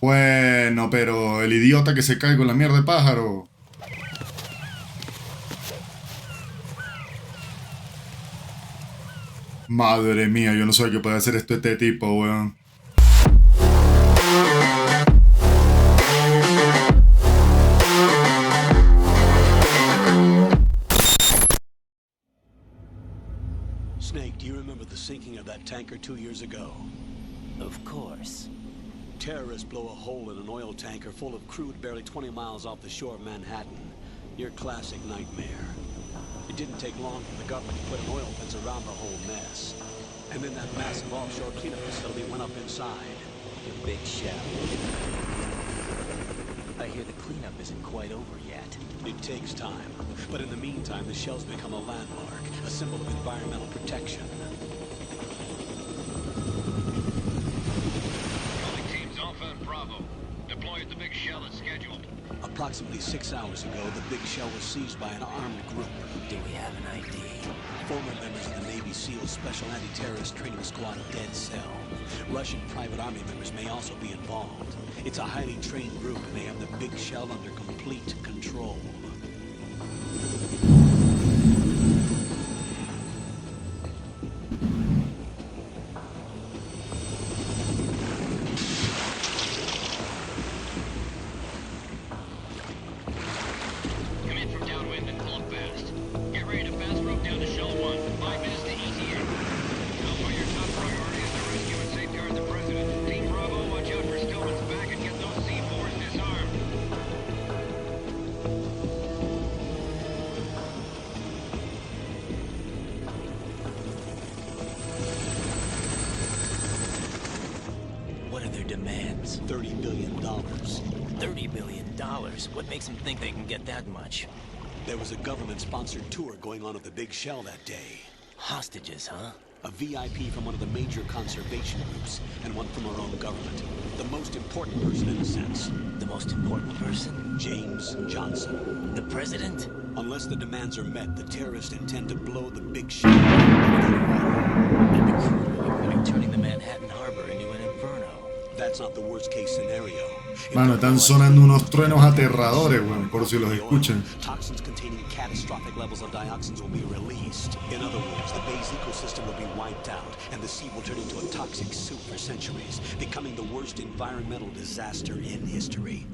Bueno, pero el idiota que se cae con la mierda de pájaro. Madre mía, yo no sé qué puede hacer este tipo, weón. Snake, do you remember the sinking of that tanker 2 years ago? Of course. Terrorists blow a hole in an oil tanker full of crude barely 20 miles off the shore of Manhattan. Your classic nightmare. It didn't take long for the government to put an oil fence around the whole mess. And then that massive offshore cleanup facility went up inside. The big shell. I hear the cleanup isn't quite over yet. It takes time. But in the meantime, the shell's become a landmark, a symbol of environmental protection. Calling teams Alpha and Bravo. Deploy at the big shell as scheduled. Approximately 6 hours ago, the big shell was seized by an armed group. Do we have an ID? Former members of the Navy SEAL Special Anti-Terrorist Training Squad Dead Cell. Russian private army members may also be involved. It's a highly trained group, and they have the big shell under complete control. Come in from downwind and pull up fast. Get ready to fast rope down to Shell 1. 5 minutes to ETA. Tell them your top priority is to rescue and safeguard the president. Team Bravo, watch out for Stillman's back and get those C4s disarmed. What are their demands? $30 billion. $30 billion? What makes them think they can get that much? There was a government-sponsored tour going on at the big shell that day. Hostages, huh? A VIP from one of the major conservation groups, and one from our own government. The most important person in a sense. The most important person? James Johnson. The president? Unless the demands are met, the terrorists intend to blow the big shell out of the water. And the crew, including turning the Manhattan Harbor into an inferno. That's not the worst-case scenario. Mano, están sonando unos truenos aterradores, weón, por si los escuchan. Toxins containing catastrophic levels of dioxins will be released. In other words, the bay's ecosystem will be wiped out, and the sea will turn into a toxic soup for centuries, becoming the worst environmental disaster in history.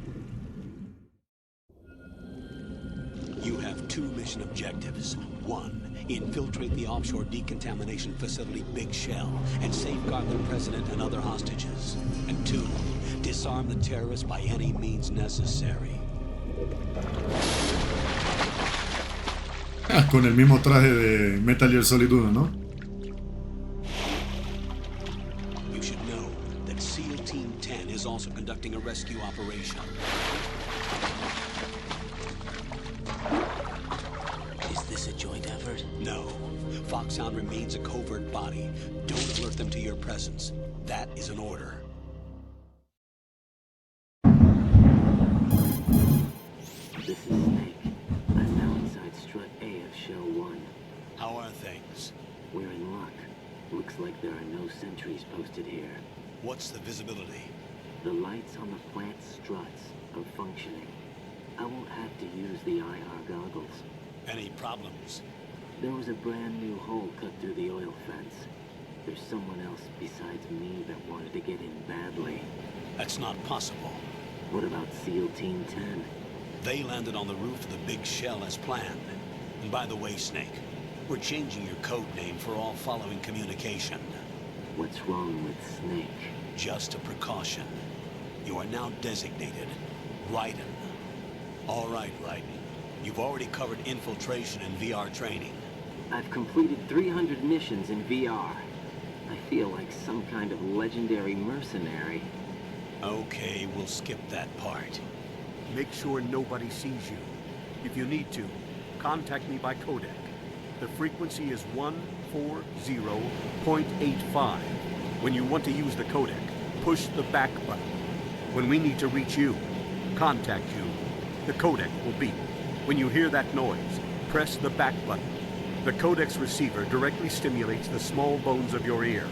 You have 2 mission objectives. 1, infiltrate the offshore decontamination facility Big Shell and safeguard the president and other hostages. And 2, disarm the terrorists by any means necessary. Ah, con el mismo traje de Metal Gear Solid 1, ¿no? You should know that SEAL Team 10 is also conducting a rescue operation. Is this a joint effort? No. Foxhound remains a covert body. Don't alert them to your presence. That is an order. This is Snake. I'm now inside Strut A of Shell 1. How are things? We're in luck. Looks like there are no sentries posted here. What's the visibility? The lights on the plant struts are functioning. I won't have to use the IR goggles. Any problems? There was a brand new hole cut through the oil fence. There's someone else besides me that wanted to get in badly. That's not possible. What about SEAL Team 10? They landed on the roof of the Big Shell as planned. And by the way, Snake, we're changing your code name for all following communication. What's wrong with Snake? Just a precaution. You are now designated Raiden. All right, Raiden. You've already covered infiltration and VR training. I've completed 300 missions in VR. I feel like some kind of legendary mercenary. Okay, we'll skip that part. Make sure nobody sees you. If you need to, contact me by codec. The frequency is 140.85. When you want to use the codec, push the back button. When we need to reach you, contact you, the codec will beep. When you hear that noise, press the back button. The codec's receiver directly stimulates the small bones of your ear.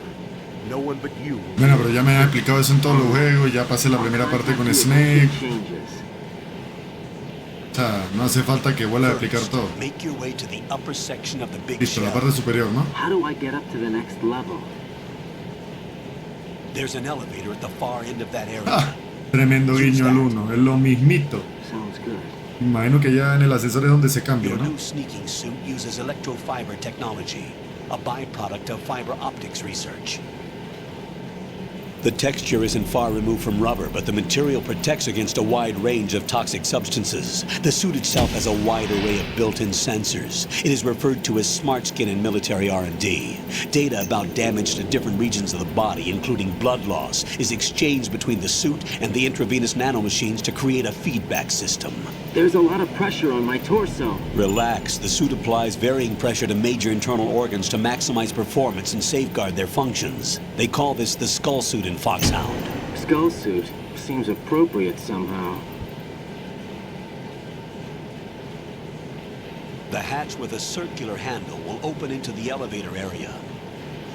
No one but you. Bueno, pero ya me han explicado eso en todos los juegos. Ya pasé la primera parte con Snake. O sea, no hace falta que vuelva a explicar todo. Make your way to the upper section of the big Listo, la shell. parte superior, ¿no? How do I get up to the next level? There's an elevator at the far end of that area. Ah, tremendo guiño al 1. Es lo mismito. Sounds good. Imagino que ya en el ascensor es donde se cambia, Your ¿no? new sneaking suit uses electrofiber technology, a byproduct of fiber optics research. The texture isn't far removed from rubber, but the material protects against a wide range of toxic substances. The suit itself has a wide array of built-in sensors. It is referred to as smart skin in military R&D. Data about damage to different regions of the body, including blood loss, is exchanged between the suit and the intravenous nanomachines to create a feedback system. There's a lot of pressure on my torso. Relax. The suit applies varying pressure to major internal organs to maximize performance and safeguard their functions. They call this the skull suit in Foxhound. Skull suit seems appropriate somehow. The hatch with a circular handle will open into the elevator area.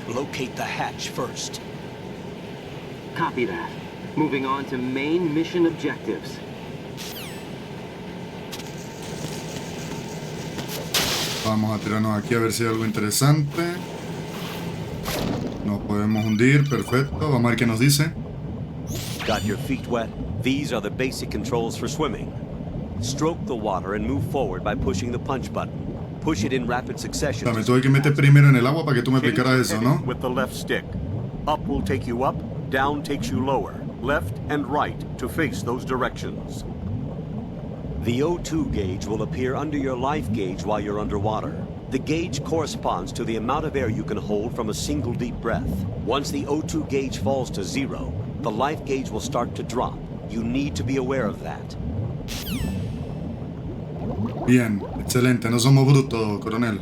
Locate the hatch first. Copy that. Moving on to main mission objectives. Vamos a tirarnos aquí a ver si hay algo interesante. Nos podemos hundir, perfecto. Vamos a ver qué nos dice. Got your feet wet? These are the basic controls for swimming. Stroke the water and move forward by pushing the punch button. Push it in rapid O succession. sea, me tuve que meter primero en el agua para que tú me explicaras eso, ¿no? With the left stick. Up will take you up, down takes you lower. Left and right to face those directions. The O2 gauge will appear under your life gauge while you're underwater. The gauge corresponds to the amount of air you can hold from a single deep breath. Once the O2 gauge falls to 0, the life gauge will start to drop. You need to be aware of that. Bien, excelente. No somos brutos, coronel.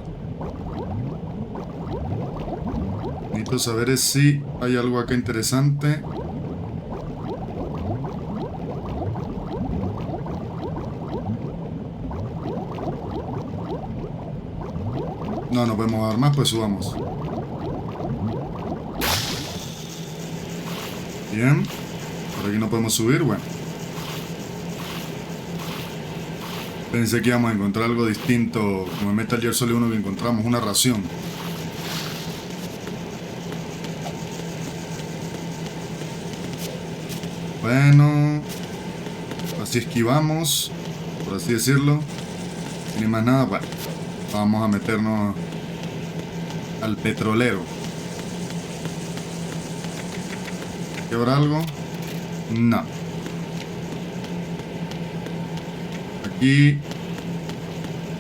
Necesito saber si hay algo acá interesante. No, no podemos dar más, pues subamos. Bien. Por aquí no podemos subir, bueno. Pensé que íbamos a encontrar algo distinto, como en Metal Gear Solid 1 que encontramos, una ración. Bueno. Así esquivamos, por así decirlo. Ni más nada, bueno. Vamos a meternos al petrolero. ¿Aquí habrá algo? No. Aquí...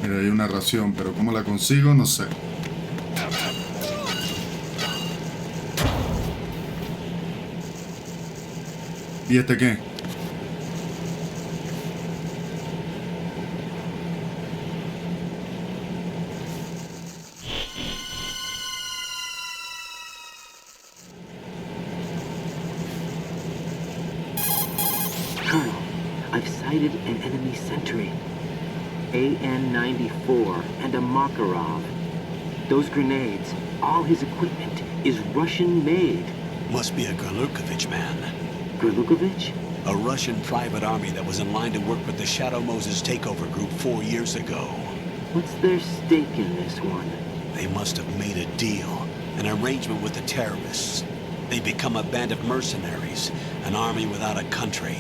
Mira, hay una ración, pero ¿cómo la consigo? No sé. ¿Y este qué? Colonel, I've sighted an enemy sentry. AN-94 and a Makarov. Those grenades, all his equipment is Russian-made. Must be a Gorlukovich man. Gorlukovich? A Russian private army that was in line to work with the Shadow Moses takeover group 4 years ago. What's their stake in this one? They must have made a deal, an arrangement with the terrorists. They become a band of mercenaries, an army without a country.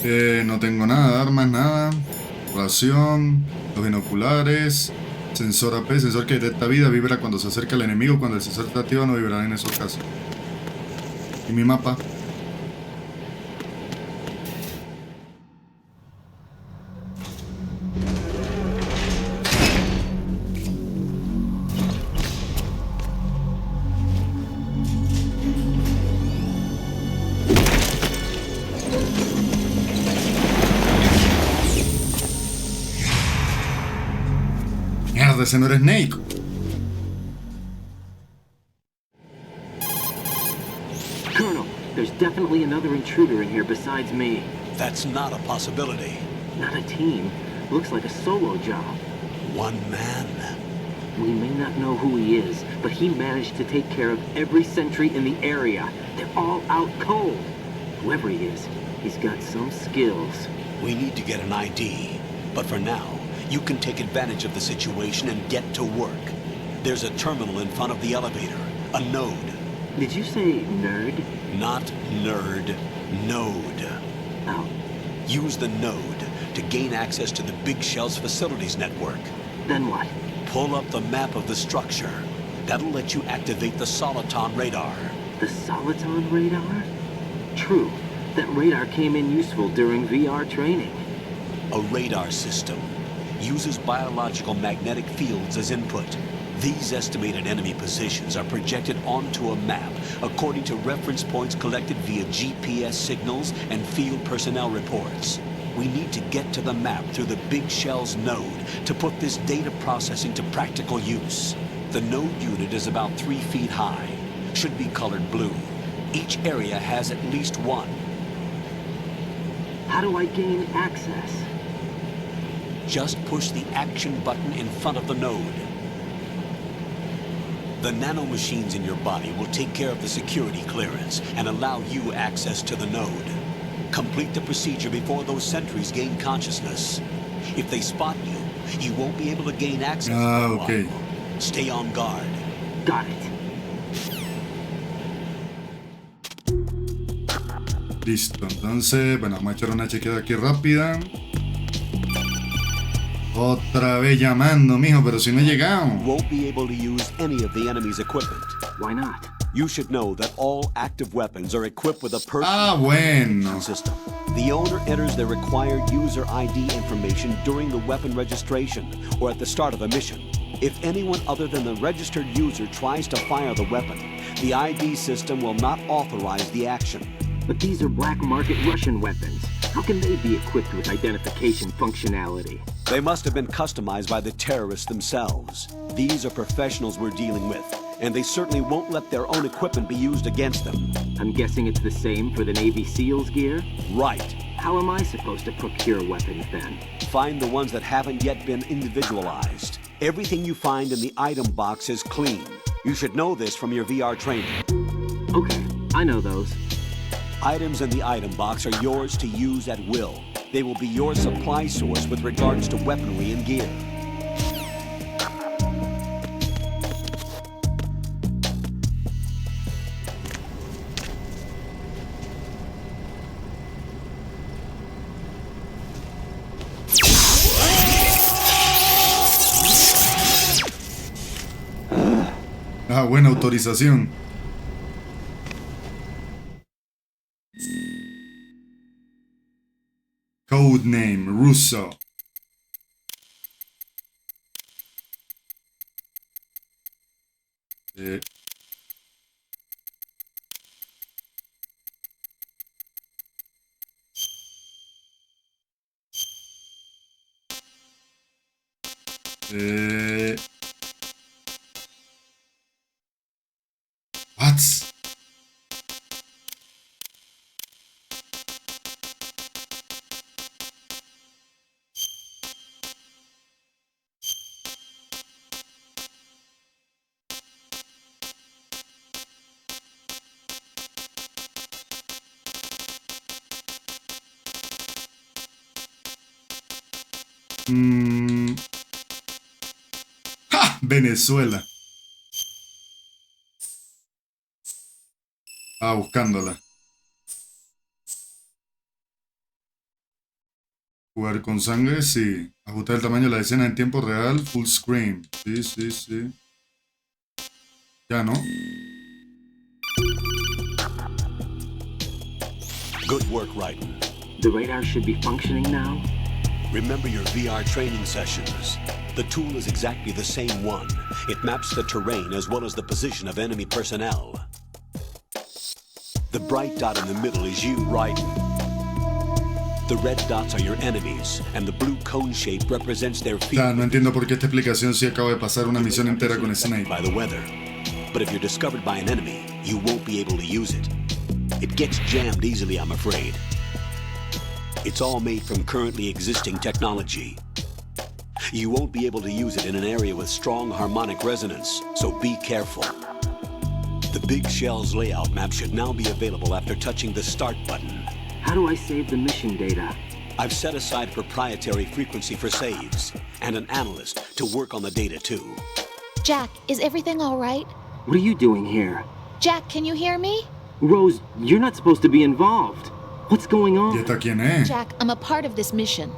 No tengo nada, armas, nada. Ración, los binoculares, sensor AP, sensor que detecta vida, vibra cuando se acerca al enemigo. Cuando el sensor está activo no vibrará en esos casos. Y mi mapa. Mierda, ese no era Snake. Colonel, there's definitely another intruder in here besides me. That's not a possibility. Not a team. Looks like a solo job. One man. We may not know who he is, but he managed to take care of every sentry in the area. They're all out cold. Whoever he is, he's got some skills. We need to get an ID. But for now, you can take advantage of the situation and get to work. There's a terminal in front of the elevator. A node. Did you say nerd? Not nerd. Node. Oh. Use the node to gain access to the Big Shell's facilities network. Then what? Pull up the map of the structure. That'll let you activate the Soliton radar. The Soliton radar? True. That radar came in useful during VR training. A radar system uses biological magnetic fields as input. These estimated enemy positions are projected onto a map according to reference points collected via GPS signals and field personnel reports. We need to get to the map through the Big Shell's node to put this data processing to practical use. The node unit is about 3 feet high, should be colored blue. Each area has at least one. How do I gain access? Just push the action button in front of the node. The nanomachines in your body will take care of the security clearance and allow you access to the node. Complete the procedure before those sentries gain consciousness. If they spot you, you won't be able to gain access. Okay. Stay on guard. Got it. Listo, entonces, bueno, vamos a echar una chequeada aquí rápida. Otra vez llamando, mijo, pero si no he llegado. You won't be able to use any of the enemy's equipment. Why not? You should know that all active weapons are equipped with a personal system. The owner enters their required user ID information during the weapon registration or at the start of a mission. If anyone other than the registered user tries to fire the weapon, the ID system will not authorize the action. But these are black market Russian weapons. How can they be equipped with identification functionality? They must have been customized by the terrorists themselves. These are professionals we're dealing with, and they certainly won't let their own equipment be used against them. I'm guessing it's the same for the Navy SEALs gear? Right. How am I supposed to procure weapons then? Find the ones that haven't yet been individualized. Everything you find in the item box is clean. You should know this from your VR training. Okay, I know those. Items in the item box are yours to use at will. They will be your supply source with regards to weaponry and gear. Ah, buena autorización. Codename Russo. What? ¡Ja! Venezuela. Ah, buscándola. Jugar con sangre, sí. Ajustar el tamaño de la escena en tiempo real, full screen. Sí, sí, sí. Ya, ¿no? Good work, Raiden. The radar should be functioning now? Remember your VR training sessions. The tool is exactly the same one. It maps the terrain as well as the position of enemy personnel. The bright dot in the middle is you, Raiden. The red dots are your enemies, and the blue cone shape represents their field. Ya, no entiendo por qué esta explicación si acabo de pasar una misión entera con Snake. By the weather. But if you're discovered by an enemy, you won't be able to use it. It gets jammed easily, I'm afraid. It's all made from currently existing technology. You won't be able to use it in an area with strong harmonic resonance, so be careful. The Big Shell's layout map should now be available after touching the Start button. How do I save the mission data? I've set aside a proprietary frequency for saves, and an analyst to work on the data too. Jack, is everything all right? What are you doing here? Jack, can you hear me? Rose, you're not supposed to be involved. What's going ¿Y on? esta quién es? Jack, I'm a part of this mission.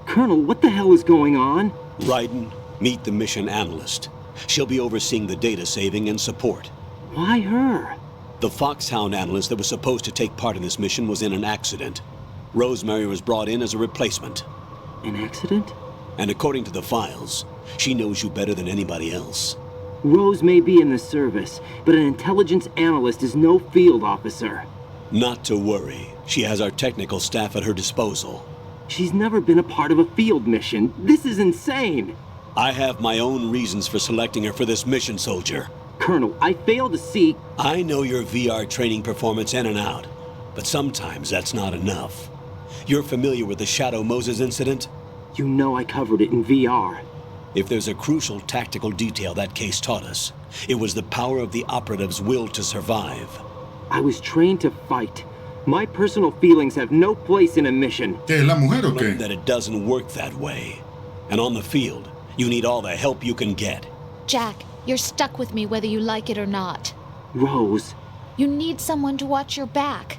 Colonel, what the hell is going on? Raiden, meet the mission analyst. She'll be overseeing the data saving and support. Why her? The Foxhound analyst that was supposed to take part in this mission was in an accident. Rosemary was brought in as a replacement. An accident? And according to the files, she knows you better than anybody else. Rose may be in the service, but an intelligence analyst is no field officer. Not to worry. She has our technical staff at her disposal. She's never been a part of a field mission. This is insane. I have my own reasons for selecting her for this mission, soldier. Colonel, I fail to see... I know your VR training performance in and out, but sometimes that's not enough. You're familiar with the Shadow Moses incident? You know I covered it in VR. If there's a crucial tactical detail that case taught us, it was the power of the operative's will to survive. I was trained to fight. My personal feelings have no place in a mission. ¿Qué es la mujer o Learn qué? that it doesn't work that way. And on the field, you need all the help you can get. Jack, you're stuck with me whether you like it or not. Rose, You need someone to watch your back.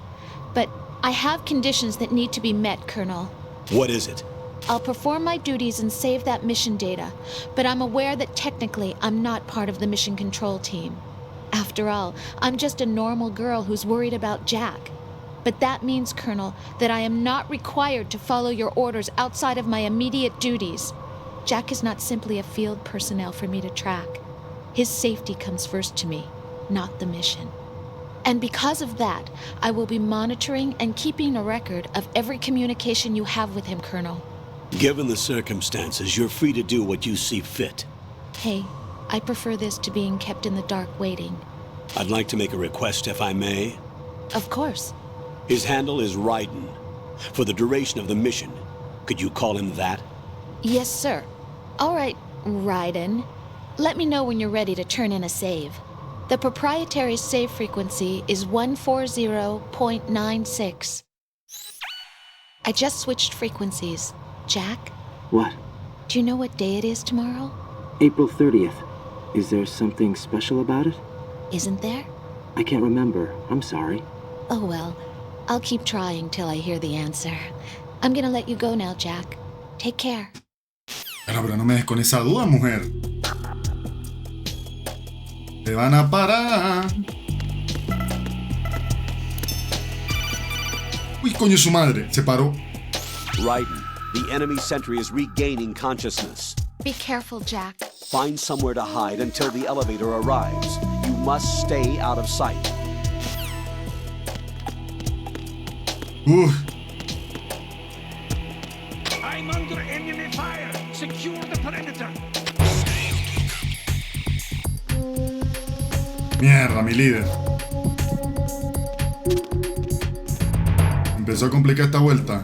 But I have conditions that need to be met, Colonel. What is it? I'll perform my duties and save that mission data, but I'm aware that technically I'm not part of the mission control team. After all, I'm just a normal girl who's worried about Jack. But that means, Colonel, that I am not required to follow your orders outside of my immediate duties. Jack is not simply a field personnel for me to track. His safety comes first to me, not the mission. And because of that, I will be monitoring and keeping a record of every communication you have with him, Colonel. Given the circumstances, you're free to do what you see fit. Hey, I prefer this to being kept in the dark waiting. I'd like to make a request, if I may. Of course. His handle is Raiden. For the duration of the mission, could you call him that? Yes, sir. All right, Raiden. Let me know when you're ready to turn in a save. The proprietary save frequency is 140.96. I just switched frequencies. Jack, what? do you know what day it is tomorrow? April 30th. Is there something special about it? Isn't there? I can't remember. I'm sorry. Oh well, I'll keep trying till I hear the answer. I'm gonna let you go now, Jack. Take care. Pero no me des con esa duda, mujer. Te van a parar. Uy, coño, su madre. Se paró. Raiden, the enemy sentry is regaining consciousness. Be careful, Jack. Find somewhere to hide until the elevator arrives. You must stay out of sight. I'm under enemy fire. Secure the perimeter. Mierda, mi líder. Empezó a complicar esta vuelta.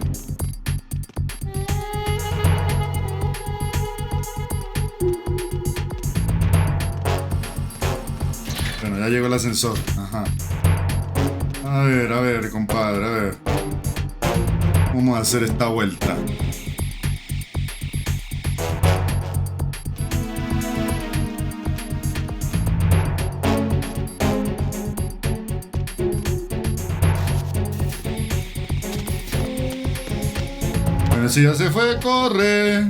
Bueno, ya llegó el ascensor. Ajá. A ver, compadre, a ver. Vamos a hacer esta vuelta. Bueno, si ya se fue, corre.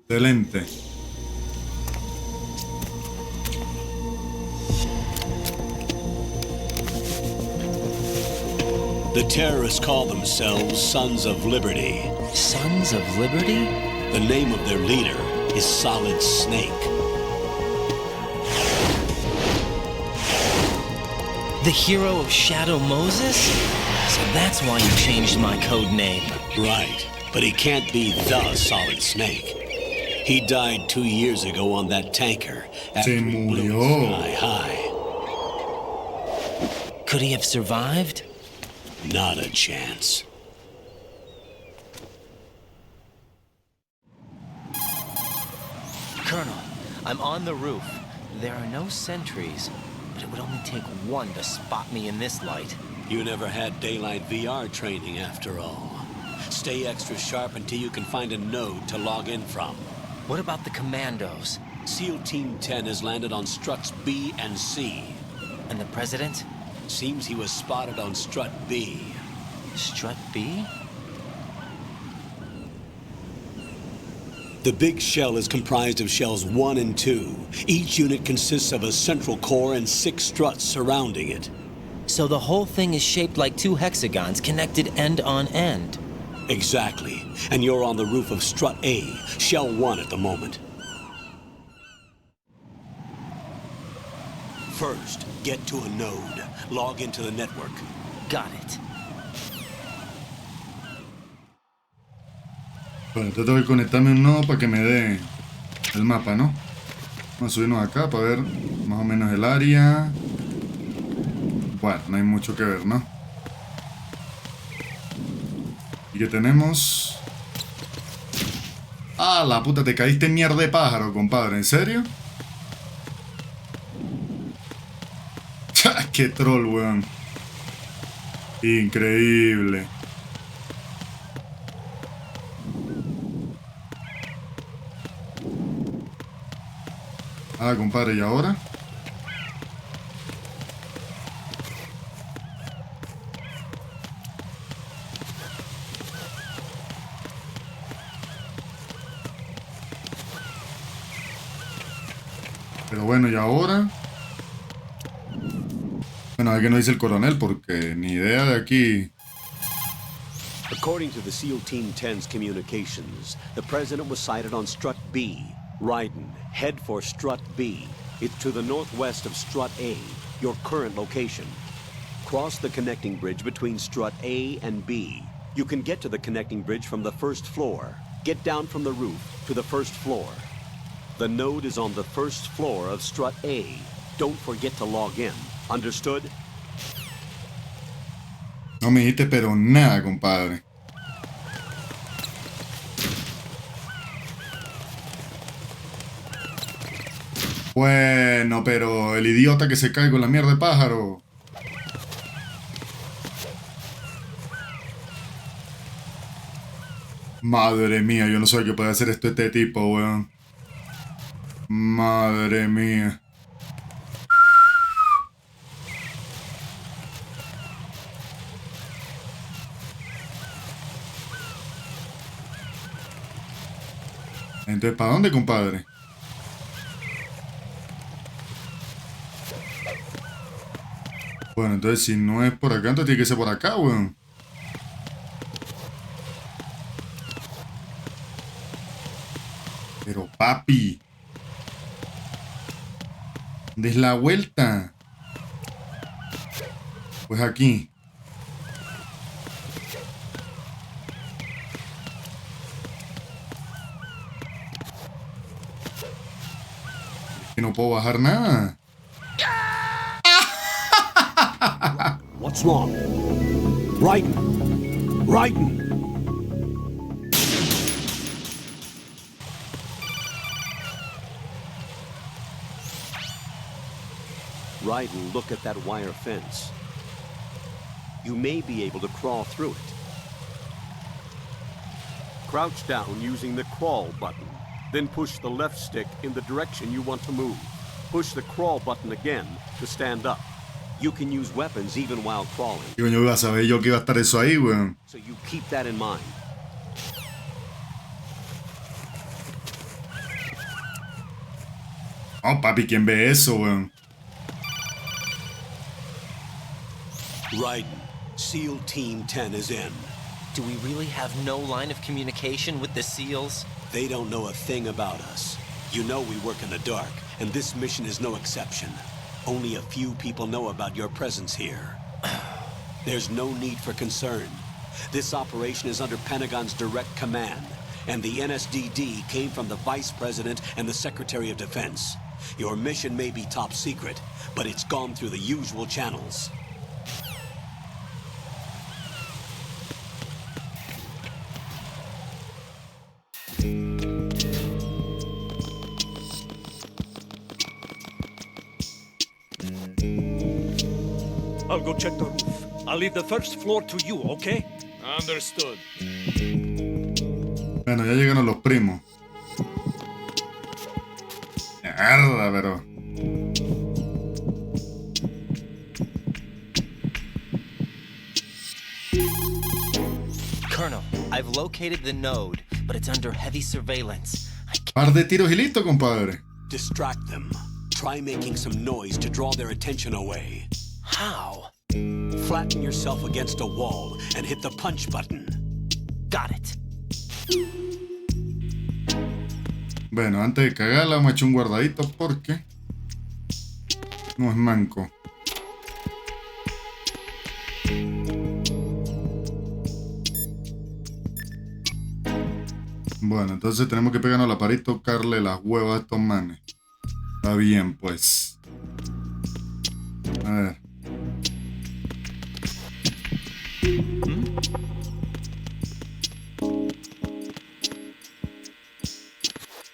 Excelente. The terrorists call themselves Sons of Liberty. Sons of Liberty? The name of their leader is Solid Snake. The hero of Shadow Moses? So that's why you changed my code name. Right, but he can't be the Solid Snake. He died 2 years ago on that tanker after Se he blew murió. sky high. Could he have survived? Not a chance. Colonel, I'm on the roof. There are no sentries, but it would only take one to spot me in this light. You never had daylight VR training after all. Stay extra sharp until you can find a node to log in from. What about the commandos? SEAL Team 10 has landed on struts B and C. And the president? Seems he was spotted on strut B. Strut B? The big shell is comprised of shells 1 and 2. Each unit consists of a central core and 6 struts surrounding it. So the whole thing is shaped like 2 hexagons connected end on end. Exactly. And you're on the roof of strut A, shell 1 at the moment. First, get to a node. Log into the network. Got it. Bueno, entonces tengo que conectarme un nodo para que me dé el mapa, ¿no? Vamos a subirnos acá para ver más o menos el área. Bueno, no hay mucho que ver, ¿no? ¿Y qué tenemos? Ah, la puta, te caíste en mierda de pájaro, compadre. ¿En serio? ¡Qué troll, weón! Increíble. Ah, compadre, ¿y ahora? Pero bueno, ¿y ahora? Bueno, hay que no dice el coronel porque ni idea de aquí. According to the SEAL Team 10's communications, the president was sighted on strut B. Raiden, head for strut B. It's to the northwest of strut A, your current location. Cross the connecting bridge between strut A and B. You can get to the connecting bridge from the first floor. Get down from the roof to the first floor. The node is on the first floor of strut A. Don't forget to log in. Understood? No me dijiste pero nada, compadre. Bueno, pero el idiota que se cae con la mierda de pájaro. Madre mía, yo no sé qué puede hacer este tipo, weón. Madre mía. Entonces, ¿para dónde, compadre? Bueno, entonces si no es por acá, entonces tiene que ser por acá, weón. Pero papi, ¿dónde es la vuelta? Pues aquí. Es que no puedo bajar nada. What's wrong? Raiden! Raiden! Raiden, look at that wire fence. You may be able to crawl through it. Crouch down using the crawl button. Then push the left stick in the direction you want to move. Push the crawl button again to stand up. You can use weapons even while crawling, Y coño, iba a saber yo que iba a estar eso ahí, weón. so you keep that in mind. Oh, papi, ¿quién ve eso, weón? Raiden, SEAL Team 10 is in. Do we really have no line of communication with the SEALs? They don't know a thing about us. You know we work in the dark, and this mission is no exception. Only a few people know about your presence here. There's no need for concern. This operation is under Pentagon's direct command, and the NSDD came from the Vice President and the Secretary of Defense. Your mission may be top secret, but it's gone through the usual channels. I'll go check the roof. I'll leave the first floor to you, okay? Understood. Bueno, ya llegaron los primos. Mierda, pero... Colonel, I've located the node, but it's under heavy surveillance. Par de tiros y listo, compadre. Distract them. Try making some noise to draw their attention away. How? Flatten yourself against a wall and hit the punch button. Got it. Bueno, antes de cagarla vamos a echar un guardadito porque no es manco. Bueno, entonces tenemos que pegarnos la pared y tocarle las huevas a estos manes. Está bien, pues. A ver.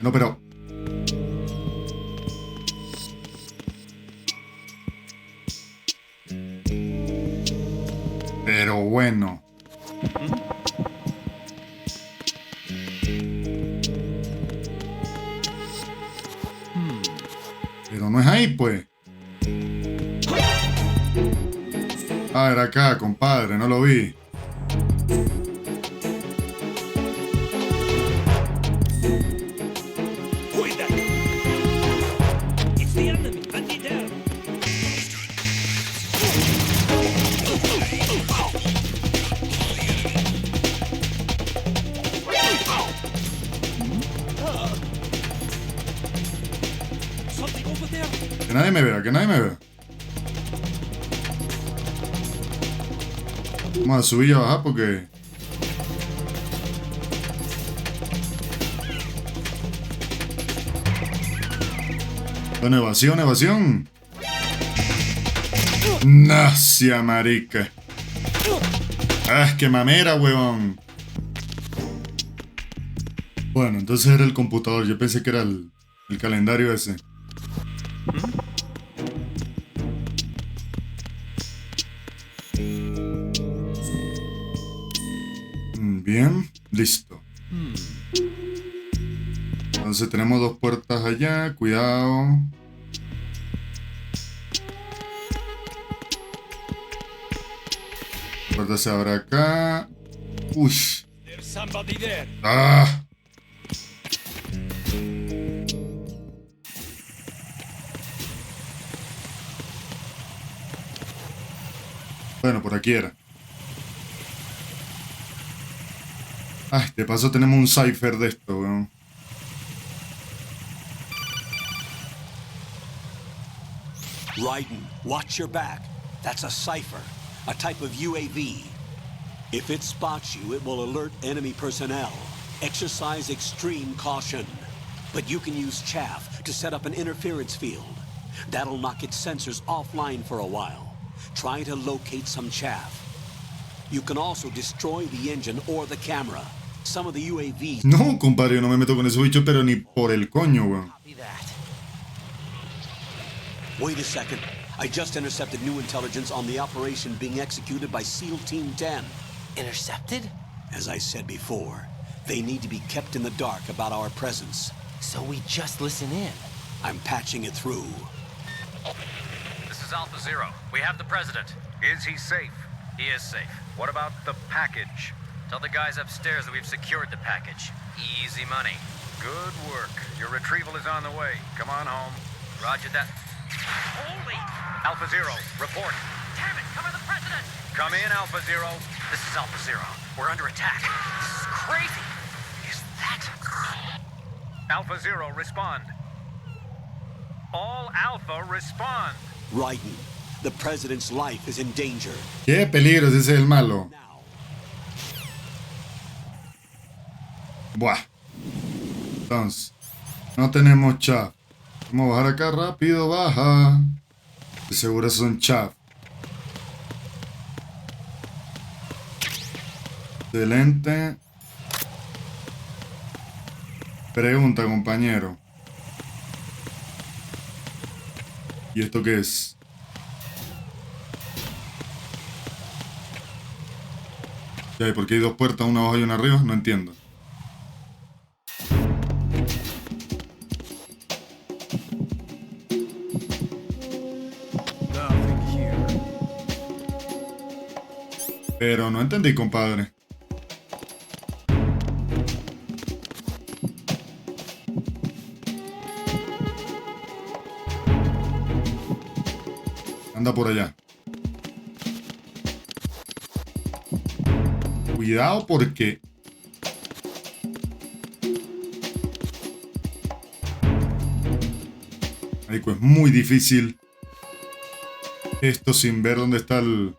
No, pero... Pero bueno. Pero no es ahí, pues. Ah, era acá, compadre, no lo vi. Que nadie me vea, que nadie me vea. Vamos a subir y a bajar porque... Bueno, evasión, evasión. Nacia, marica. Ah, es que mamera, huevón. Bueno, entonces era el computador. Yo pensé que era el calendario ese. Bien, listo. Entonces tenemos dos puertas allá, cuidado. La puerta se abre acá. Ush. Ah. Bueno, por aquí era. Ay, de paso tenemos un cipher de esto, weón. Raiden, watch your back. That's a cipher, a type of UAV. If it spots you, it will alert enemy personnel. Exercise extreme caution. But you can use chaff to set up an interference field. That'll knock its sensors offline for a while. Try to locate some chaff. You can also destroy the engine or the camera. Some of the UAVs... No, compadre, yo no me meto con ese bicho, pero ni por el coño, weón. Wait a second. I just intercepted new intelligence on the operation being executed by SEAL Team 10. Intercepted? As I said before, they need to be kept in the dark about our presence. So we just listen in. I'm patching it through. This is Alpha Zero. We have the president. Is he safe? He is safe. What about the package? Tell the guys upstairs that we've secured the package. Easy money. Good work. Your retrieval is on the way. Come on home. Roger that. Holy! Alpha Zero, report. Damn it, cover the president! Come in, Alpha Zero. This is Alpha Zero. We're under attack. This is crazy. Is that... Alpha Zero, respond. All Alpha, respond. Raiden, the president's life is in danger. Qué peligro, ese es el malo. Buah. Entonces, no tenemos chat. Vamos a bajar acá rápido, baja. De seguro son chat. Excelente. Pregunta, compañero. ¿Y esto qué es? Ya, ¿y por qué hay dos puertas, una abajo y una arriba? No entiendo. Pero no entendí, compadre. Anda por allá. Cuidado porque... Marico, es muy difícil esto sin ver dónde está el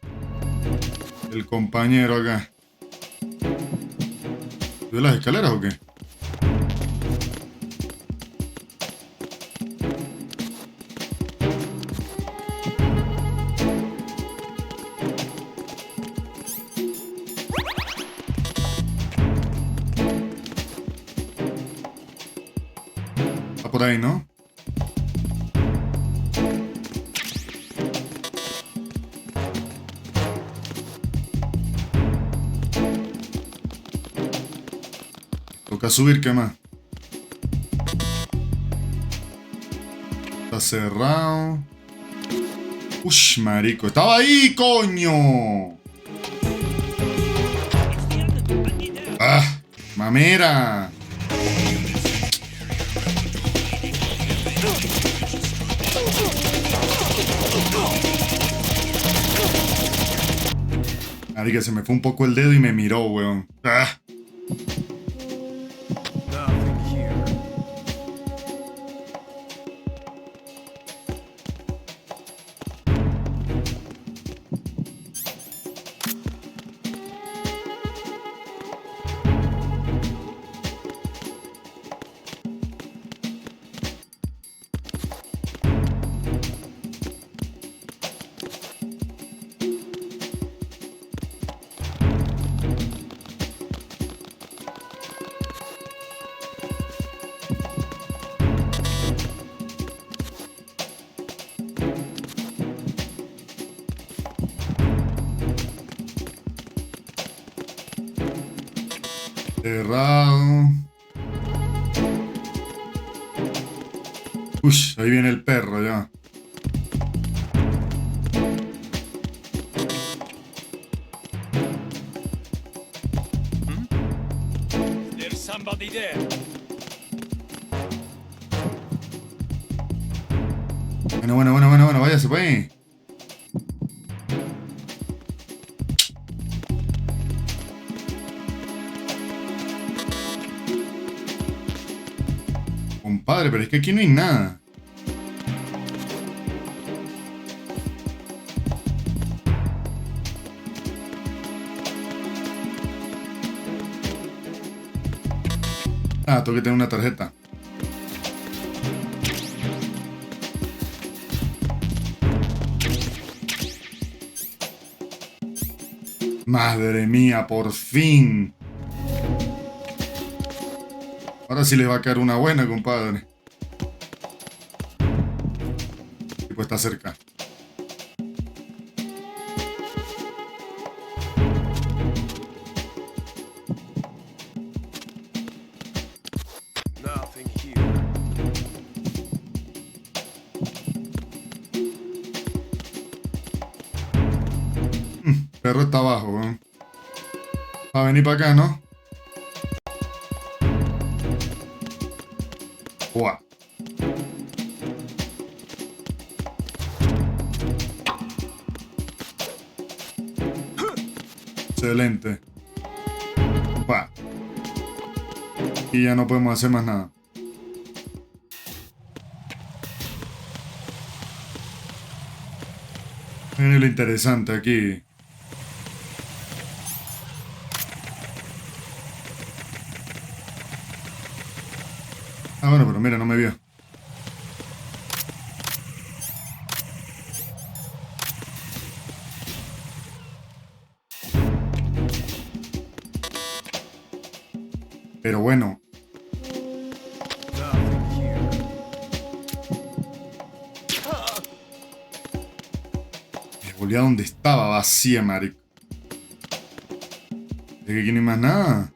compañero acá. ¿Sube las escaleras o qué? Está por ahí, ¿no? Toca subir, ¿qué más? Está cerrado. Ush, marico. ¡Estaba ahí, coño! ¡Ah! ¡Mamera! Marica, se me fue un poco el dedo y me miró, weón. ¡Ah! Cerrado. Ush, ahí viene el perro ya. There's somebody there. Bueno, váyase pues. Compadre, pero es que aquí no hay nada. Ah, tengo que tener una tarjeta. Madre mía, por fin. Ahora sí les va a caer una buena, compadre. El tipo está cerca. Nothing here. Perro está abajo, ¿eh? Va a venir para acá, ¿no? Uah. Excelente. Uah. Y ya no podemos hacer más nada. Miren lo interesante aquí. Ah, bueno, pero mira, no me vio. Pero bueno. Me volví a donde estaba, vacía, marico. Es que aquí no hay más nada.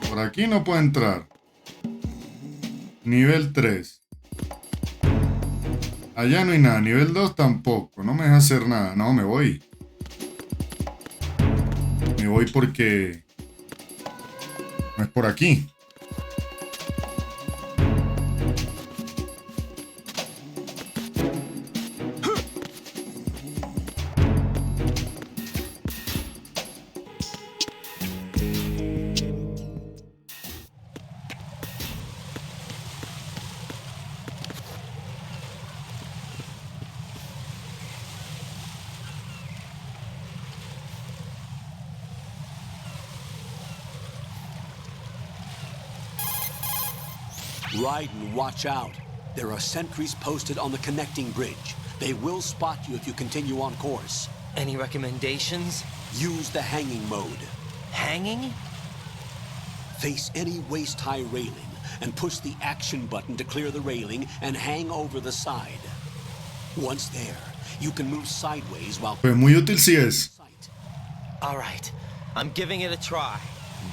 Por aquí no puedo entrar. Nivel 3. Allá no hay nada. Nivel 2 tampoco. No me deja hacer nada. No, me voy. Me voy porque... no es por aquí. Raiden, watch out. There are sentries posted on the connecting bridge. They will spot you if you continue on course. Any recommendations? Use the hanging mode. Hanging? Face any waist-high railing and push the action button to clear the railing and hang over the side. Once there, you can move sideways while... Pues muy útil si es. All right, I'm giving it a try.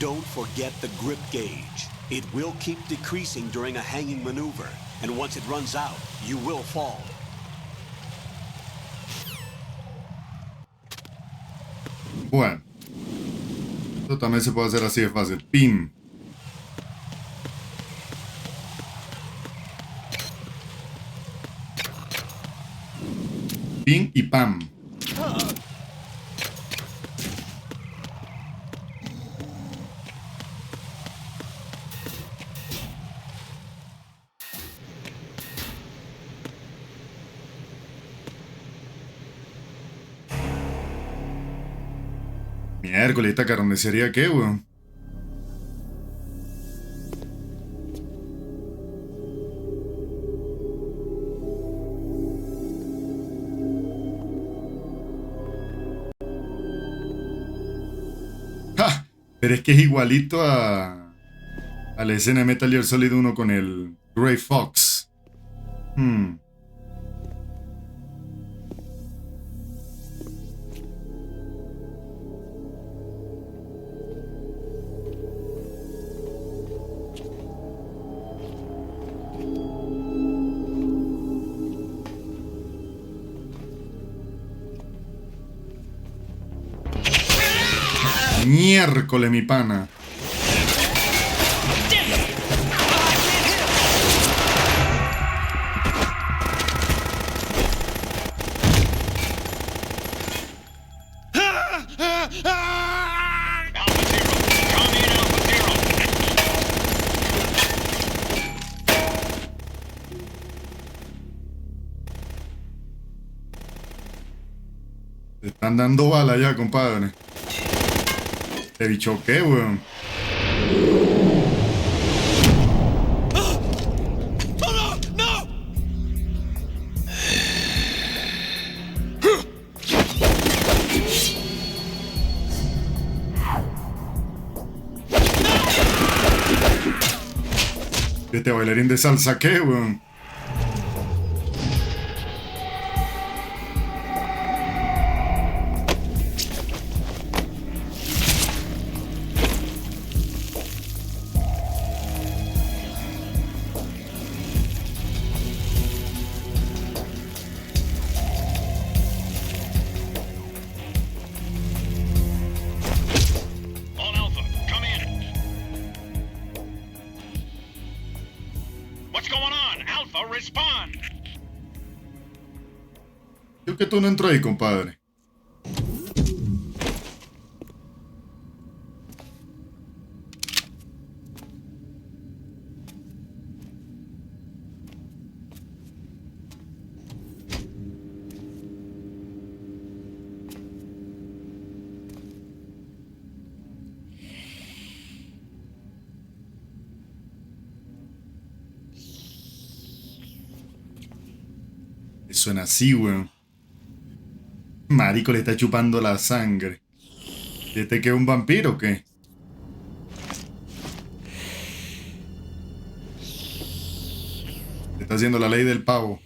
Don't forget the grip gauge. It will keep decreasing during a hanging maneuver, and once it runs out, you will fall. Bueno. Esto también se puede hacer así de fácil. Pim. Pim y pam. Miércoles, esta carnicería, ¿qué, weón? ¡Ja! Pero es que es igualito a la escena de Metal Gear Solid 1 con el Grey Fox. Miércoles, mi pana. Te están dando bala ya, compadre. ¿Te bicho qué, weón? Este bailarín de salsa, ¿qué, weón? Yo que tú no entro ahí, compadre. Suena así, weón. Marico, le está chupando la sangre. ¿Este que es un vampiro o qué? Está haciendo la ley del pavo.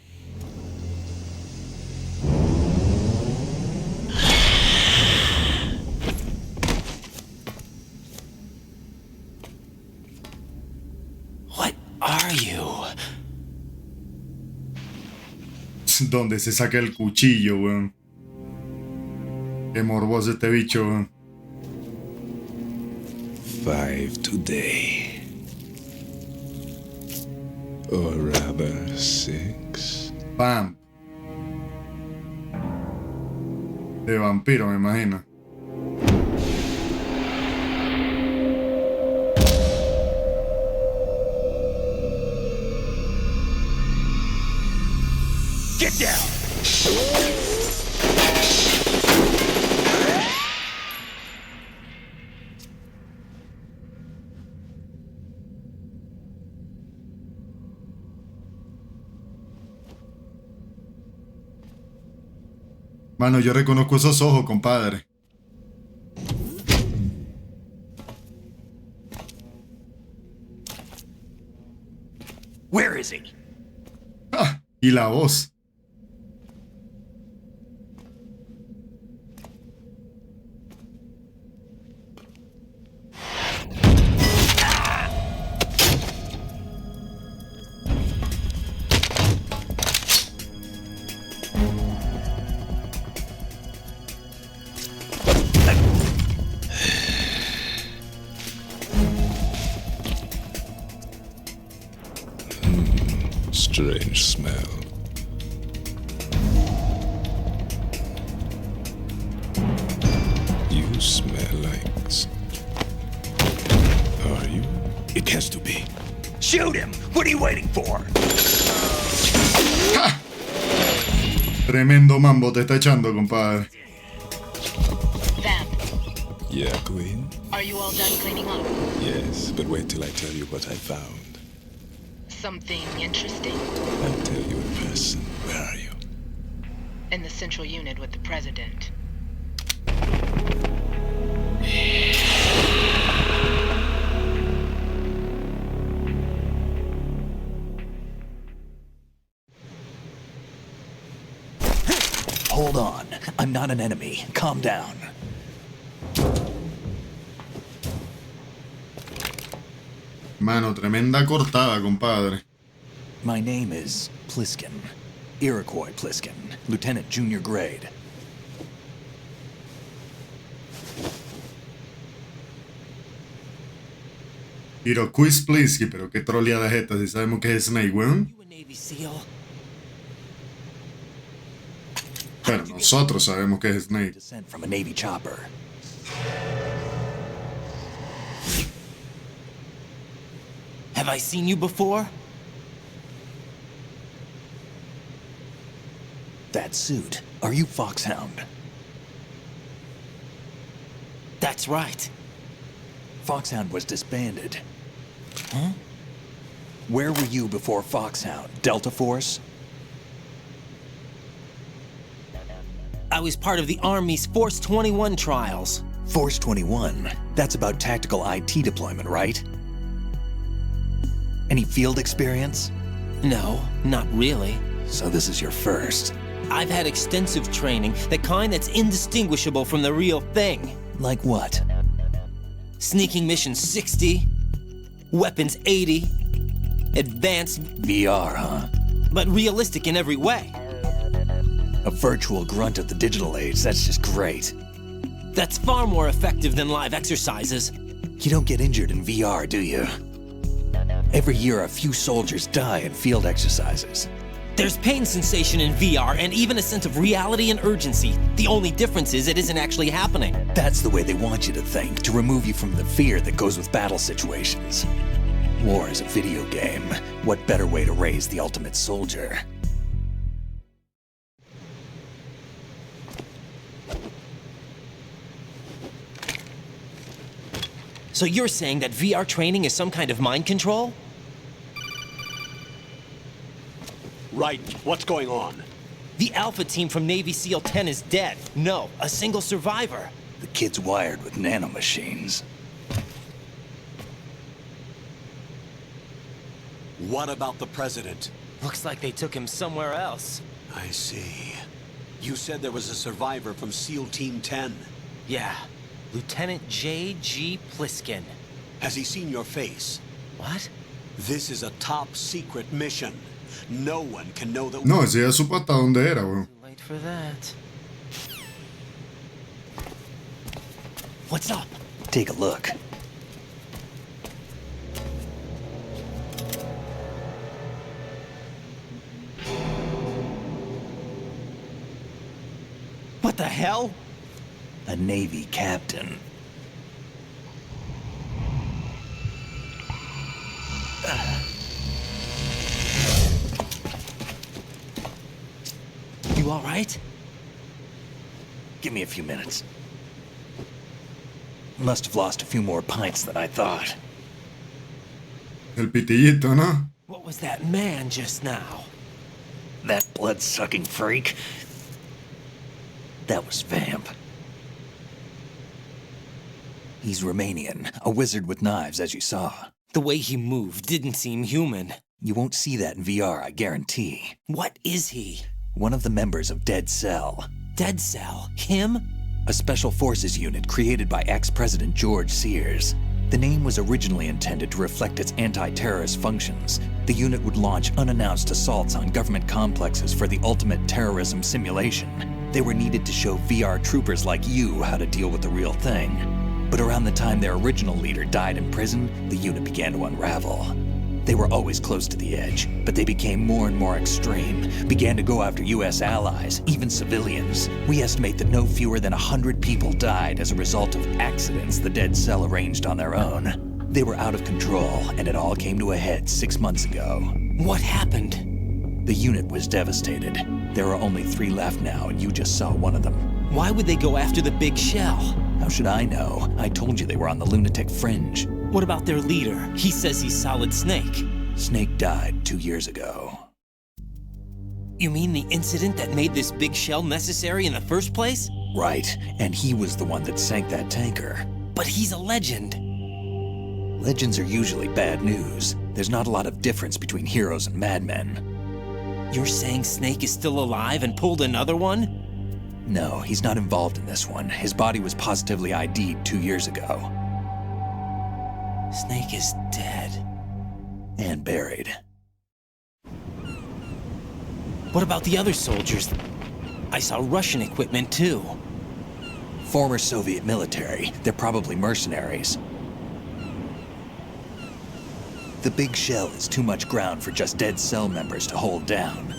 donde se saca el cuchillo, weón. Qué morboso este bicho, weón. 5 today. Or rather 6. Pam. De vampiro, me imagino. Get down! Mano, yo reconozco esos ojos, compadre. Where is he? Ah, y la voz. Strange smell. You smell like... Are you? It has to be. Shoot him! What are you waiting for? ¡Ja! Tremendo mambo te está echando, compadre. Vamp, Yeah, Queen? are you all done cleaning up? Yes, but wait till I tell you what I found. Something interesting? I'll tell you in person. Where are you? In the central unit with the president. Hold on. I'm not an enemy. Calm down. Mano, tremenda cortada, compadre. My name is Pliskin. Iroquois Pliskin. Lieutenant junior grade. Iroquois Plisky, pero qué troleada es esta, si sabemos que es Snake, weón. You a Navy SEAL? Pero nosotros sabemos que es Snake. Descent from a Navy chopper. Have I seen you before? That suit. Are you Foxhound? That's right. Foxhound was disbanded. Huh? Where were you before Foxhound? Delta Force? I was part of the Army's Force 21 trials. Force 21? That's about tactical IT deployment, right? Any field experience? No, not really. So this is your first. I've had extensive training, the kind that's indistinguishable from the real thing. Like what? Sneaking mission 60, weapons 80, advanced, VR, huh? but realistic in every way. A virtual grunt of the digital age, that's just great. That's far more effective than live exercises. You don't get injured in VR, do you? Every year, a few soldiers die in field exercises. There's pain sensation in VR and even a sense of reality and urgency. The only difference is it isn't actually happening. That's the way they want you to think, to remove you from the fear that goes with battle situations. War is a video game. What better way to raise the ultimate soldier? So you're saying that VR training is some kind of mind control? Right. What's going on? The Alpha team from Navy SEAL 10 is dead. No, a single survivor. The kid's wired with nanomachines. What about the president? Looks like they took him somewhere else. I see. You said there was a survivor from SEAL Team 10. Yeah, Lieutenant J.G. Pliskin. Has he seen your face? What? This is a top secret mission. No one can know that. No, ese ya supo hasta dónde era, weón. Too late for that. What's up? Take a look. What the hell? A Navy captain. You all right? Give me a few minutes. Must have lost a few more pints than I thought. El pitillito, ¿no? What was that man just now? That blood-sucking freak. That was Vamp. He's Romanian, a wizard with knives, as you saw. The way he moved didn't seem human. You won't see that in VR, I guarantee. What is he? One of the members of Dead Cell. Dead Cell? Him? A special forces unit created by ex-President George Sears. The name was originally intended to reflect its anti-terrorist functions. The unit would launch unannounced assaults on government complexes for the ultimate terrorism simulation. They were needed to show VR troopers like you how to deal with the real thing. But around the time their original leader died in prison, the unit began to unravel. They were always close to the edge, but they became more and more extreme, began to go after US allies, even civilians. We estimate that no fewer than 100 people died as a result of accidents the Dead Cell arranged on their own. They were out of control, and it all came to a head 6 months ago. What happened? The unit was devastated. There are only 3 left now, and you just saw one of them. Why would they go after the big shell? How should I know? I told you they were on the lunatic fringe. What about their leader? He says he's Solid Snake. Snake died 2 years ago. You mean the incident that made this big shell necessary in the first place? Right, and he was the one that sank that tanker. But he's a legend. Legends are usually bad news. There's not a lot of difference between heroes and madmen. You're saying Snake is still alive and pulled another one? No, he's not involved in this one. His body was positively ID'd 2 years ago. Snake is dead. And buried. What about the other soldiers? I saw Russian equipment too. Former Soviet military. They're probably mercenaries. The big shell is too much ground for just Dead Cell members to hold down.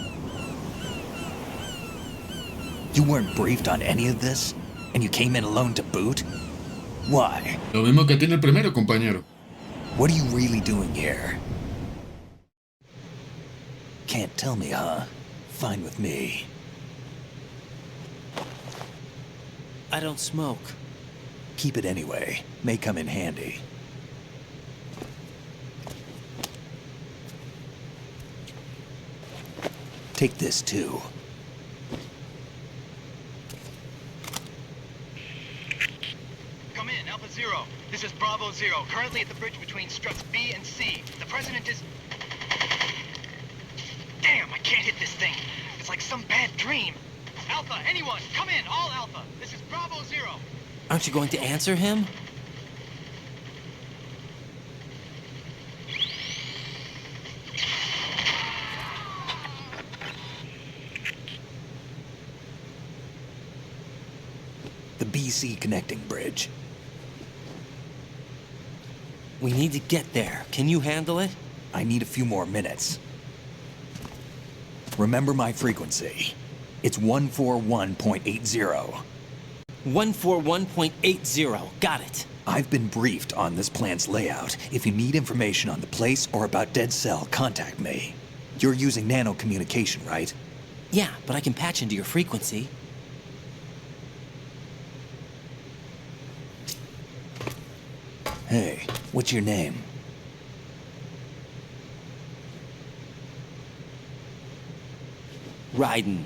You weren't briefed on any of this? And you came in alone to boot? Why? Lo mismo que tiene el primero, compañero. What are you really doing here? Can't tell me, huh? Fine with me. I don't smoke. Keep it anyway. May come in handy. Take this too. Come in, Alpha Zero. This is Bravo Zero, currently at the bridge between struts B and C. The President is... Damn, I can't hit this thing. It's like some bad dream. Alpha, anyone, come in, all Alpha. This is Bravo Zero. Aren't you going to answer him? The BC connecting bridge. We need to get there. Can you handle it? I need a few more minutes. Remember my frequency. It's 141.80. 141.80. Got it. I've been briefed on this plan's layout. If you need information on the place or about Dead Cell, contact me. You're using nano communication, right? Yeah, but I can patch into your frequency. Hey, what's your name? Raiden.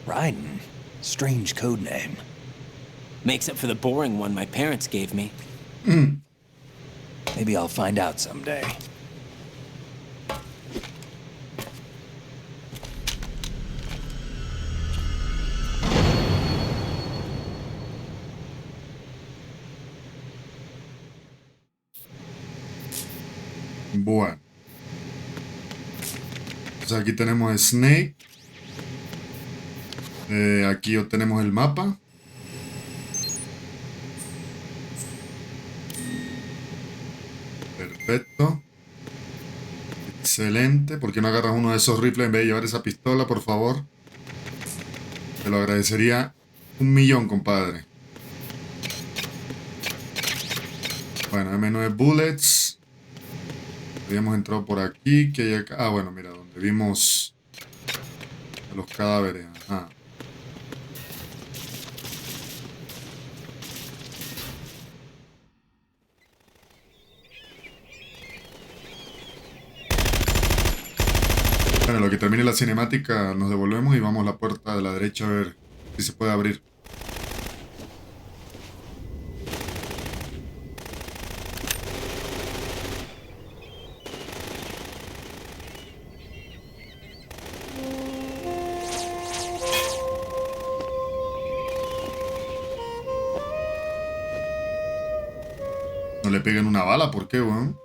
Raiden? Strange code name. Makes up for the boring one my parents gave me. Maybe I'll find out someday. Bueno. Entonces aquí tenemos Snake. Aquí obtenemos el mapa. Perfecto. Excelente. ¿Por qué no agarras uno de esos rifles en vez de llevar esa pistola, por favor? Te lo agradecería 1.000.000, compadre. Bueno, M9 bullets. Habíamos entrado por aquí. ¿Qué hay acá? Ah, bueno, mira, donde vimos a los cadáveres. Ajá. Bueno, lo que termine la cinemática nos devolvemos y vamos a la puerta de la derecha a ver si se puede abrir. No le peguen una bala, ¿por qué, weón?